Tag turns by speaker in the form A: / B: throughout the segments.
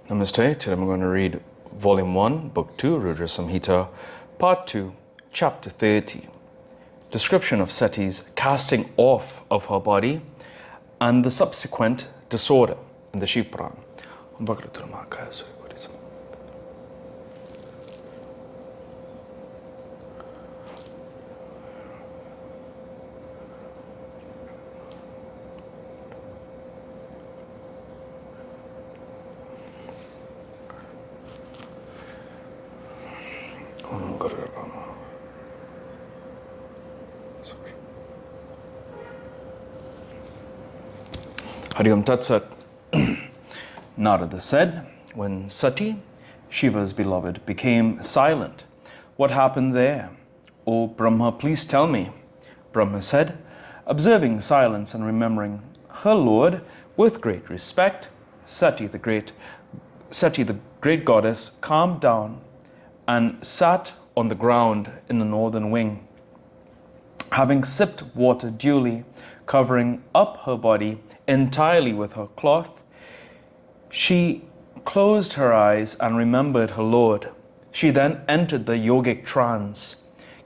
A: Namaste. Today I'm going to read Volume 1, Book 2, Rudra Samhita, Part 2, Chapter 30. Description of Sati's casting off of her body and the subsequent disorder in the Shiva Puran. Hariom Tatsat. Narada said, when Sati, Shiva's beloved, became silent, what happened there? O Brahma, please tell me. Brahma said, observing silence and remembering her Lord with great respect, Sati the great goddess calmed down and sat on the ground in the northern wing. Having sipped water duly, covering up her body entirely with her cloth, she closed her eyes and remembered her Lord. She then entered the yogic trance.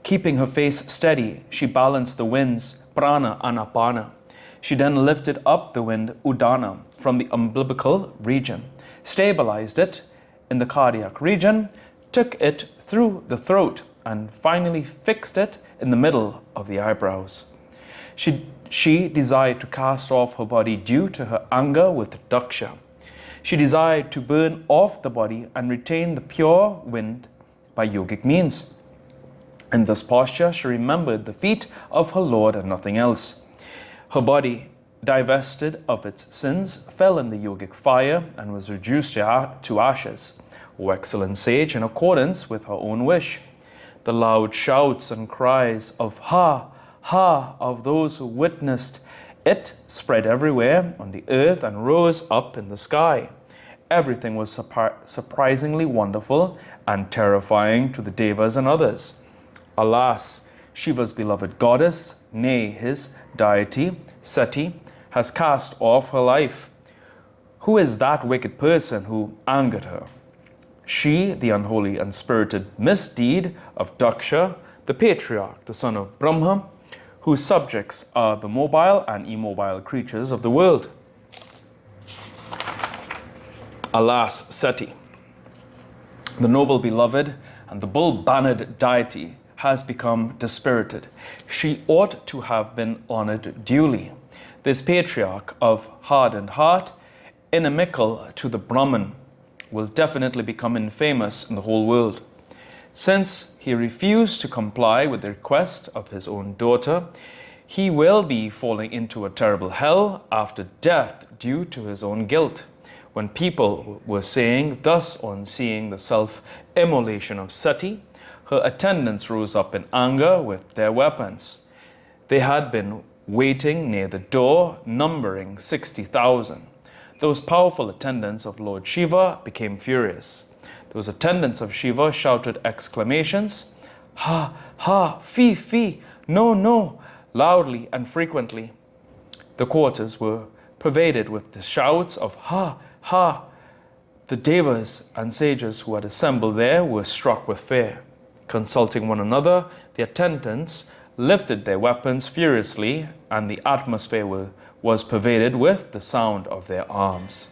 A: Keeping her face steady, she balanced the winds, prana and apana. She then lifted up the wind, udana, from the umbilical region, stabilized it in the cardiac region, took it through the throat, and finally fixed it in the middle of the eyebrows. She desired to cast off her body due to her anger with Daksha. She desired to burn off the body and retain the pure wind by yogic means. In this posture, she remembered the feet of her Lord and nothing else. Her body, divested of its sins, fell in the yogic fire and was reduced to ashes. O excellent sage, in accordance with her own wish. The loud shouts and cries of ha, ha of those who witnessed it spread everywhere on the earth and rose up in the sky. Everything was surprisingly wonderful and terrifying to the devas and others. Alas, Shiva's beloved goddess, nay, his deity, Sati, has cast off her life. Who is that wicked person who angered her? She, the unholy and spirited misdeed of Daksha, the patriarch, the son of Brahma, whose subjects are the mobile and immobile creatures of the world. Alas, Sati, the noble beloved and the bull-bannered deity, has become dispirited. She ought to have been honored duly. This patriarch of hardened heart, inimical to the Brahman, will definitely become infamous in the whole world. Since he refused to comply with the request of his own daughter, he will be falling into a terrible hell after death due to his own guilt. When people were saying thus on seeing the self-immolation of Sati, her attendants rose up in anger with their weapons. They had been waiting near the door, numbering 60,000. Those powerful attendants of Lord Shiva became furious. Those attendants of Shiva shouted exclamations, ha, ha, fee, fee, no, no, loudly and frequently. The quarters were pervaded with the shouts of ha, ha. The devas and sages who had assembled there were struck with fear. Consulting one another, the attendants lifted their weapons furiously, and the atmosphere was pervaded with the sound of their arms.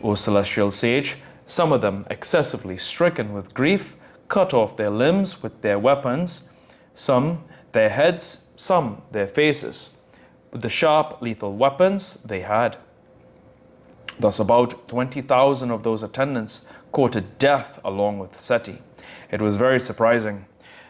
A: O celestial sage, some of them, excessively stricken with grief, cut off their limbs with their weapons, some their heads, some their faces, with the sharp, lethal weapons they had. Thus about 20,000 of those attendants courted death along with Sati. It was very surprising.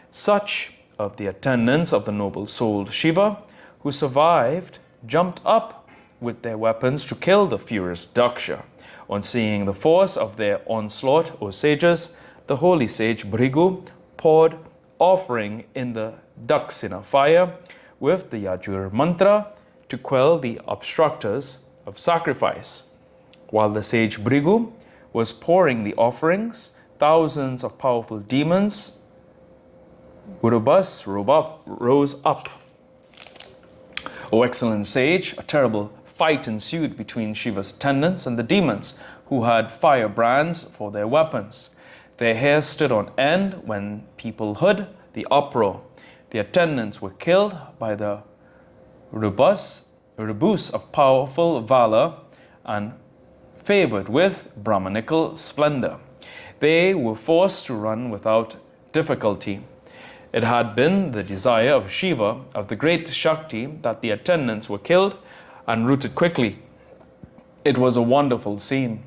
A: Such of the attendants of the noble-souled Shiva who survived jumped up with their weapons to kill the furious Daksha. On seeing the force of their onslaught, O sages, the holy sage Bhrigu poured offering in the Daksina fire with the Yajur mantra to quell the obstructors of sacrifice. While the sage Bhrigu was pouring the offerings, thousands of powerful demons rose up. O excellent sage, a terrible fight ensued between Shiva's attendants and the demons who had firebrands for their weapons. Their hair stood on end when people heard the uproar. The attendants were killed by the rebus of powerful valor and favored with Brahmanical splendor. They were forced to run without difficulty. It had been the desire of Shiva, of the great Shakti, that the attendants were killed and routed quickly. It was a wonderful scene.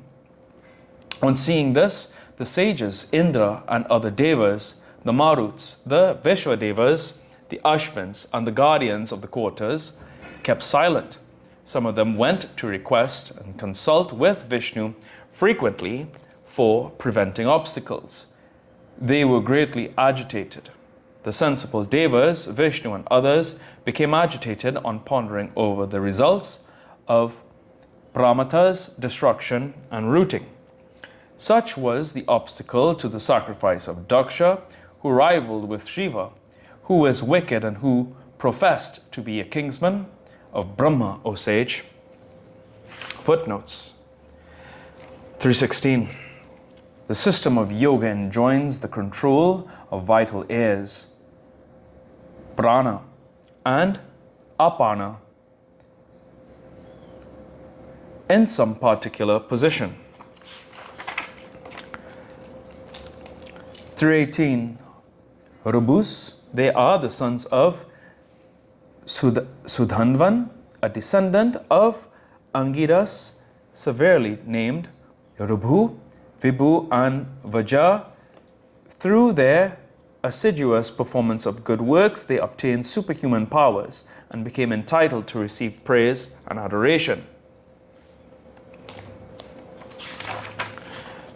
A: On seeing this, the sages, Indra and other devas, the Maruts, the Vishwadevas, the Ashvins, and the guardians of the quarters kept silent. Some of them went to request and consult with Vishnu frequently for preventing obstacles. They were greatly agitated. The sensible devas, Vishnu and others, became agitated on pondering over the results of Pramata's destruction and routing. Such was the obstacle to the sacrifice of Daksha, who rivaled with Shiva, who was wicked and who professed to be a kinsman of Brahma, O sage. Footnotes 316. The system of yoga enjoins the control of vital airs, prana and apana, in some particular position. 318. Rubus, they are the sons of Sudhanvan, a descendant of Angiras, severely named Rubhu, Vibhu and Vaja. Through their assiduous performance of good works, they obtained superhuman powers and became entitled to receive praise and adoration.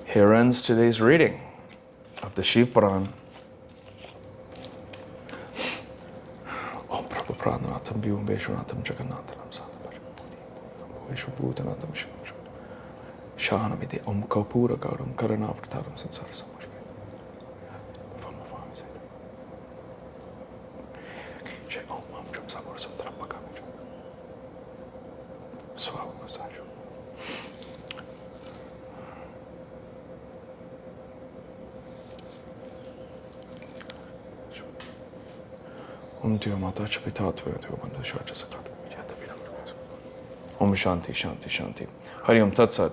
A: Here ends today's reading of the Shiva Puran. Om Prabhu Prananatham Vyum Veshwanatham Jagannathanam Sadhapajam Vishwabhutanatham Shahanamide Om Kapura Gauram Karanavataram Sansara Samujaya. Om Jam Sagur Santram Bhagavaju. Swava Masaju. Om Diyo Mata Chapita Tvaya Diyo Bandhu Shvaja Sakat. Om Shanti Shanti Shanti. Hari Om Tat Sat.